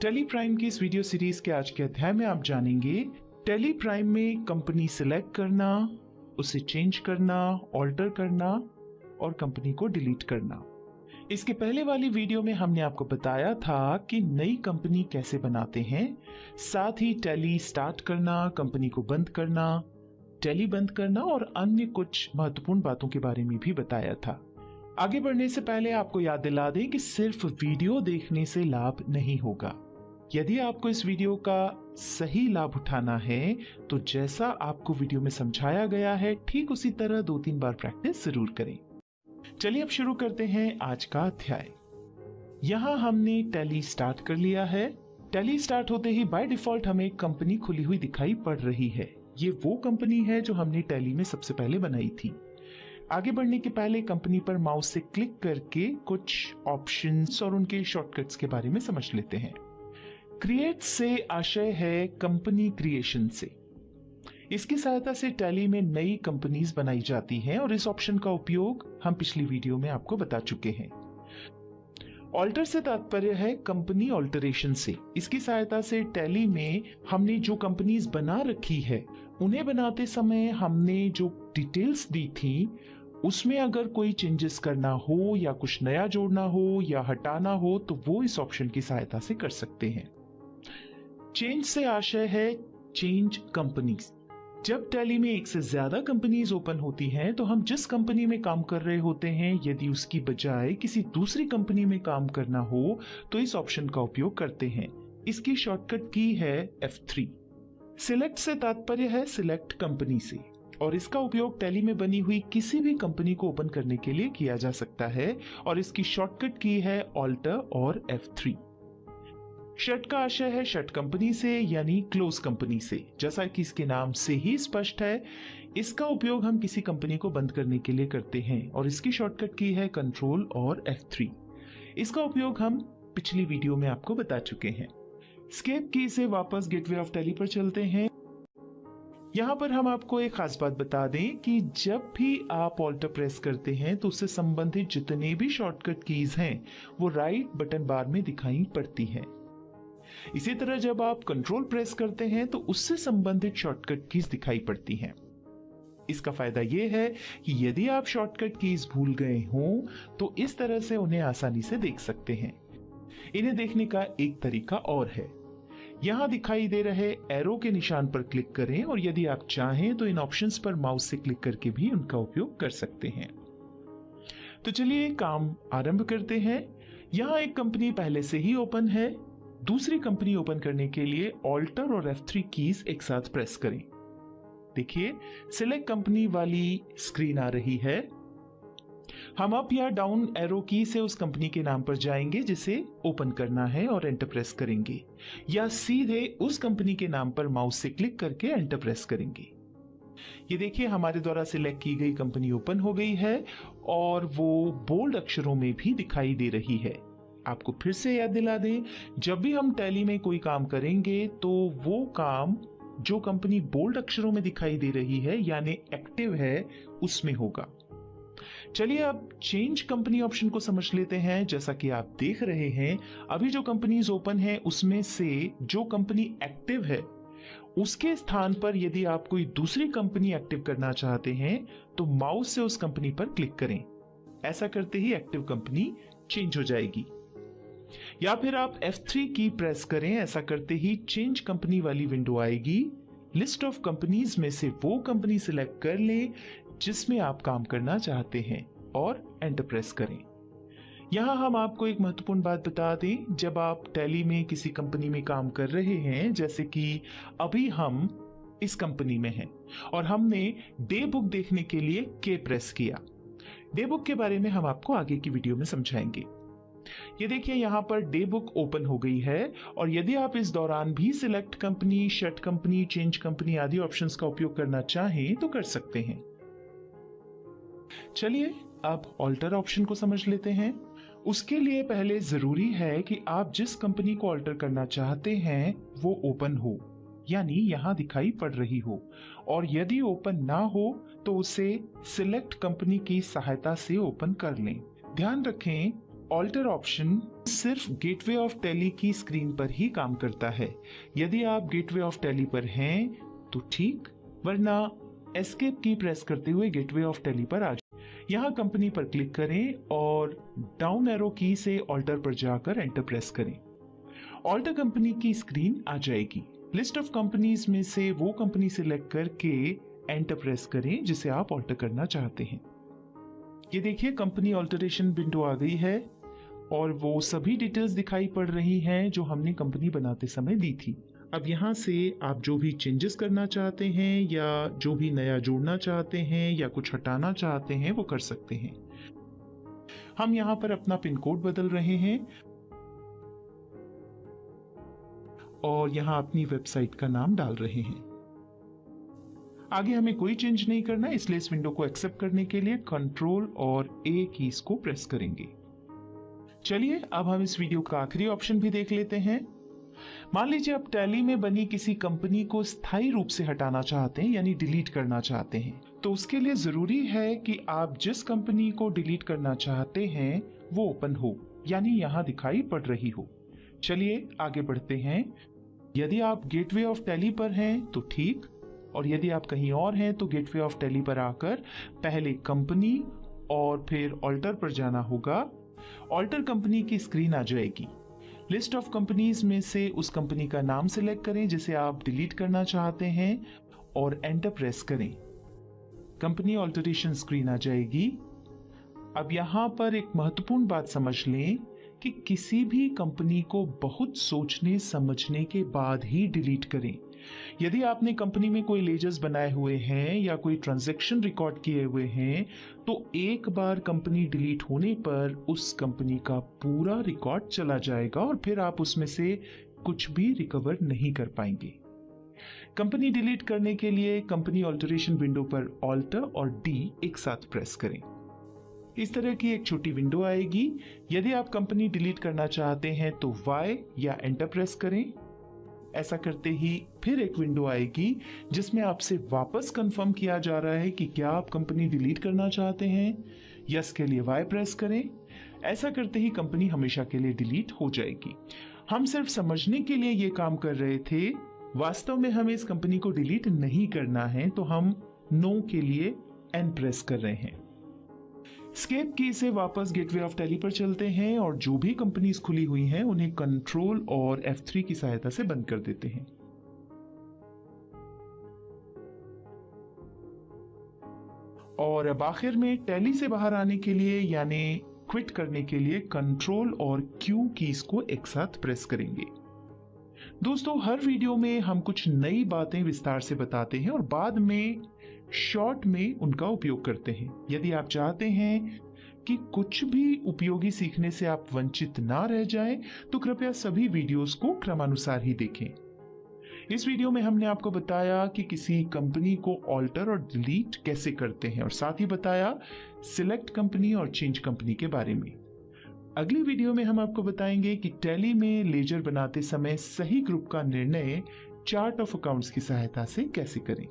Tally Prime की इस video series के आज के अध्याय में आप जानेंगे टेली प्राइम में कंपनी सिलेक्ट करना, उसे चेंज करना, ऑल्टर करना और कंपनी को डिलीट करना। इसके पहले वाली वीडियो में हमने आपको बताया था कि नई कंपनी कैसे बनाते हैं, साथ ही टेली स्टार्ट करना, कंपनी को बंद करना, टेली बंद करना और अन्य कुछ महत्वपूर्ण बातों के बारे में भी बताया था। आगे बढ़ने से पहले आपको याद दिला दें कि सिर्फ वीडियो देखने से लाभ नहीं होगा। यदि आपको इस वीडियो का सही लाभ उठाना है तो जैसा आपको वीडियो में समझाया गया है ठीक उसी तरह 2-3 बार प्रैक्टिस जरूर करें। चलिए अब शुरू करते हैं आज का अध्याय। यहां हमने टेली स्टार्ट कर लिया है। टेली स्टार्ट होते ही बाय डिफॉल्ट हमें एक कंपनी खुली हुई दिखाई पड़ रही है। ये वो कंपनी है जो हमने टेली में सबसे पहले बनाई थी। आगे बढ़ने के पहले कंपनी पर माउस से क्लिक करके कुछ ऑप्शंस और उनके शॉर्टकट्स के बारे में समझ लेते हैं। क्रिएट से आशय है कंपनी क्रिएशन से। इसकी सहायता से टेली में नई कंपनीज बनाई जाती हैं और इस ऑप्शन का उपयोग हम पिछली वीडियो में आपको बता चुके हैं। ऑल्टर से तात्पर्य है कंपनी ऑल्टरेशन से। इसकी सहायता से टेली में हमने जो कंपनीज बना रखी है उन्हें बनाते समय हमने जो डिटेल्स दी थी उसमें अगर कोई चेंजेस करना हो या कुछ नया जोड़ना हो या हटाना हो तो वो इस ऑप्शन की सहायता से कर सकते हैं। चेंज से आशय है चेंज कंपनीज। जब टेली में एक से ज्यादा कंपनीज ओपन होती हैं तो हम जिस कंपनी में काम कर रहे होते हैं यदि उसकी बजाय किसी दूसरी कंपनी में काम करना हो तो इस ऑप्शन का उपयोग करते हैं। इसकी शॉर्टकट की है F3। सिलेक्ट से तात्पर्य है सिलेक्ट कंपनी से और इसका उपयोग टेली में बनी हुई किसी भी कंपनी को ओपन करने के लिए किया जा सकता है और इसकी शॉर्टकट की है ऑल्टर और F3। शट का आशय है शट कंपनी से यानी क्लोज कंपनी से। जैसा कि इसके नाम से ही स्पष्ट है इसका उपयोग हम किसी कंपनी को बंद करने के लिए करते हैं और इसकी शॉर्टकट की है कंट्रोल और F3। इसका उपयोग हम पिछली वीडियो में आपको बता चुके हैं। स्केप की से वापस गेटवे ऑफ टेली पर चलते हैं। यहां पर हम आपको एक खास बात बता दें कि जब भी आप ऑल्टर प्रेस करते हैं तो उससे संबंधित जितने भी शॉर्टकट कीज हैं वो राइट बटन बार में दिखाई पड़ती हैं। इसी तरह जब आप कंट्रोल प्रेस करते हैं तो उससे संबंधित शॉर्टकट कीज दिखाई पड़ती हैं। इसका फायदा यह है कि यदि आप शॉर्टकट कीज भूल गए हों तो इस तरह से उन्हें आसानी से देख सकते हैं। इन्हें देखने का एक तरीका और है। यहां दिखाई दे रहे एरो के निशान पर क्लिक करें और यदि आप चाहें तो इन ऑप्शंस पर माउस से क्लिक करके भी उनका उपयोग कर सकते हैं। तो चलिए काम आरंभ करते हैं। यहां एक कंपनी पहले से ही ओपन है। दूसरी कंपनी ओपन करने के लिए ऑल्टर और F3 कीज एक साथ प्रेस करें। देखिए सिलेक्ट कंपनी वाली स्क्रीन आ रही है। हम अप या डाउन एरो की से उस कंपनी के नाम पर जाएंगे जिसे ओपन करना है और एंटर प्रेस करेंगे या सीधे उस कंपनी के नाम पर माउस से क्लिक करके एंटर प्रेस करेंगे। ये देखिए हमारे द्वारा सिलेक्ट की गई कंपनी ओपन हो गई है और वो बोल्ड अक्षरों में भी दिखाई दे रही है। आपको फिर से याद दिला दें जब भी हम टेली में कोई काम करेंगे तो वो काम जो कंपनी बोल्ड अक्षरों में दिखाई दे रही है यानी एक्टिव है उसमें होगा। चलिए अब चेंज कंपनी ऑप्शन को समझ लेते हैं। जैसा कि आप देख रहे हैं अभी जो कंपनीज ओपन है उसमें से जो कंपनी एक्टिव है उसके स्थान पर यदि आप कोई दूसरी कंपनी एक्टिव करना चाहते हैं तो माउस से उस कंपनी पर क्लिक करें। ऐसा करते ही एक्टिव कंपनी चेंज हो जाएगी। या फिर आप F3 की प्रेस करें। ऐसा करते ही चेंज कंपनी वाली विंडो आएगी। लिस्ट ऑफ कंपनीज में से वो कंपनी सिलेक्ट कर लें जिसमें आप काम करना चाहते हैं और एंटर प्रेस करें। यहां हम आपको एक महत्वपूर्ण बात बता दें, जब आप टेली में किसी कंपनी में काम कर रहे हैं जैसे कि अभी हम इस कंपनी में हैं और हमने डे बुक देखने के लिए K प्रेस किया। डे बुक के बारे में हम आपको आगे की वीडियो में समझाएंगे। ये देखिए यहां पर डे बुक ओपन हो गई है और यदि आप इस दौरान भी select company, shut company, change company आदि ऑप्शंस का उपयोग करना चाहें तो कर सकते हैं। चलिए अब ऑल्टर ऑप्शन को समझ लेते हैं। उसके लिए पहले जरूरी है कि आप जिस कंपनी को ऑल्टर करना चाहते हैं वो ओपन हो यानी यहां दिखाई पड़ रही हो और यदि ओपन ना हो तो उसे सिलेक्ट कंपनी की सहायता से ओपन कर लें। ध्यान रखें ऑल्टर ऑप्शन सिर्फ गेटवे ऑफ टैली की स्क्रीन पर ही काम करता है। यदि आप गेटवे ऑफ टैली पर हैं तो ठीक, वरना एस्केप की प्रेस करते हुए गेटवे ऑफ टैली पर आ जाए। यहाँ कंपनी पर क्लिक करें और डाउन एरो की से ऑल्टर पर जाकर एंटर प्रेस करें। ऑल्टर कंपनी की स्क्रीन आ जाएगी। लिस्ट ऑफ कंपनीज में से वो कंपनी सिलेक्ट करके एंटर प्रेस करें जिसे आप ऑल्टर करना चाहते हैं। ये देखिए कंपनी ऑल्टरेशन विंडो आ गई है और वो सभी डिटेल्स दिखाई पड़ रही हैं जो हमने कंपनी बनाते समय दी थी। अब यहाँ से आप जो भी चेंजेस करना चाहते हैं या जो भी नया जोड़ना चाहते हैं या कुछ हटाना चाहते हैं वो कर सकते हैं। हम यहाँ पर अपना पिन कोड बदल रहे हैं और यहाँ अपनी वेबसाइट का नाम डाल रहे हैं। आगे हमें कोई चेंज नहीं करना, इसलिए इस विंडो को एक्सेप्ट करने के लिए कंट्रोल और ए कीज को प्रेस करेंगे। चलिए अब हम इस वीडियो का आखिरी ऑप्शन भी देख लेते हैं। मान लीजिए आप टैली में बनी किसी कंपनी को स्थायी रूप से हटाना चाहते हैं, यानी डिलीट करना चाहते हैं। तो उसके लिए जरूरी है कि आप जिस कंपनी को डिलीट करना चाहते हैं वो ओपन हो, यानी यहाँ दिखाई पड़ रही हो। चलिए आगे बढ़ते हैं। यदि आप गेटवे ऑफ टैली पर हैं तो ठीक, और यदि आप कहीं और हैं तो गेटवे ऑफ टैली पर आकर पहले कंपनी और फिर ऑल्टर पर जाना होगा। ऑल्टर कंपनी की स्क्रीन आ जाएगी। लिस्ट ऑफ कंपनीज में से उस कंपनी का नाम सिलेक्ट करें जिसे आप डिलीट करना चाहते हैं और एंटर प्रेस करें। कंपनी ऑल्टरेशन स्क्रीन आ जाएगी। अब यहां पर एक महत्वपूर्ण बात समझ लें कि किसी भी कंपनी को बहुत सोचने समझने के बाद ही डिलीट करें। यदि आपने कंपनी में कोई लेजर्स बनाए हुए हैं या कोई ट्रांजैक्शन रिकॉर्ड किए हुए हैं तो एक बार कंपनी डिलीट होने पर उस कंपनी का पूरा रिकॉर्ड चला जाएगा और फिर आप उसमें से कुछ भी रिकवर नहीं कर पाएंगे। कंपनी डिलीट करने के लिए कंपनी ऑल्टरेशन विंडो पर ऑल्टर और डी एक साथ प्रेस करें। इस तरह की एक छोटी विंडो आएगी। यदि आप कंपनी डिलीट करना चाहते हैं तो वाई या एंटर प्रेस करें। ऐसा करते ही फिर एक विंडो आएगी जिसमें आपसे वापस कंफर्म किया जा रहा है कि क्या आप कंपनी डिलीट करना चाहते हैं। यस के लिए वाई प्रेस करें। ऐसा करते ही कंपनी हमेशा के लिए डिलीट हो जाएगी। हम सिर्फ समझने के लिए ये काम कर रहे थे, वास्तव में हमें इस कंपनी को डिलीट नहीं करना है, तो हम नो के लिए एन प्रेस कर रहे हैं। स्केप की से वापस गेटवे ऑफ टैली पर चलते हैं और जो भी कंपनीज खुली हुई हैं उन्हें कंट्रोल और F3 की सहायता से बंद कर देते हैं। और अब आखिर में टैली से बाहर आने के लिए यानी क्विट करने के लिए कंट्रोल और Q कीज को एक साथ प्रेस करेंगे। दोस्तों हर वीडियो में हम कुछ नई बातें विस्तार से बताते हैं और बाद में शॉर्ट में उनका उपयोग करते हैं। यदि आप चाहते हैं कि कुछ भी उपयोगी सीखने से आप वंचित ना रह जाएं, तो कृपया सभी वीडियोस को क्रमानुसार ही देखें। इस वीडियो में हमने आपको बताया कि किसी कंपनी को ऑल्टर और डिलीट कैसे करते हैं और साथ ही बताया सिलेक्ट कंपनी और चेंज कंपनी के बारे में। अगली वीडियो में हम आपको बताएंगे कि टैली में लेजर बनाते समय सही ग्रुप का निर्णय चार्ट ऑफ अकाउंट्स की सहायता से कैसे करें।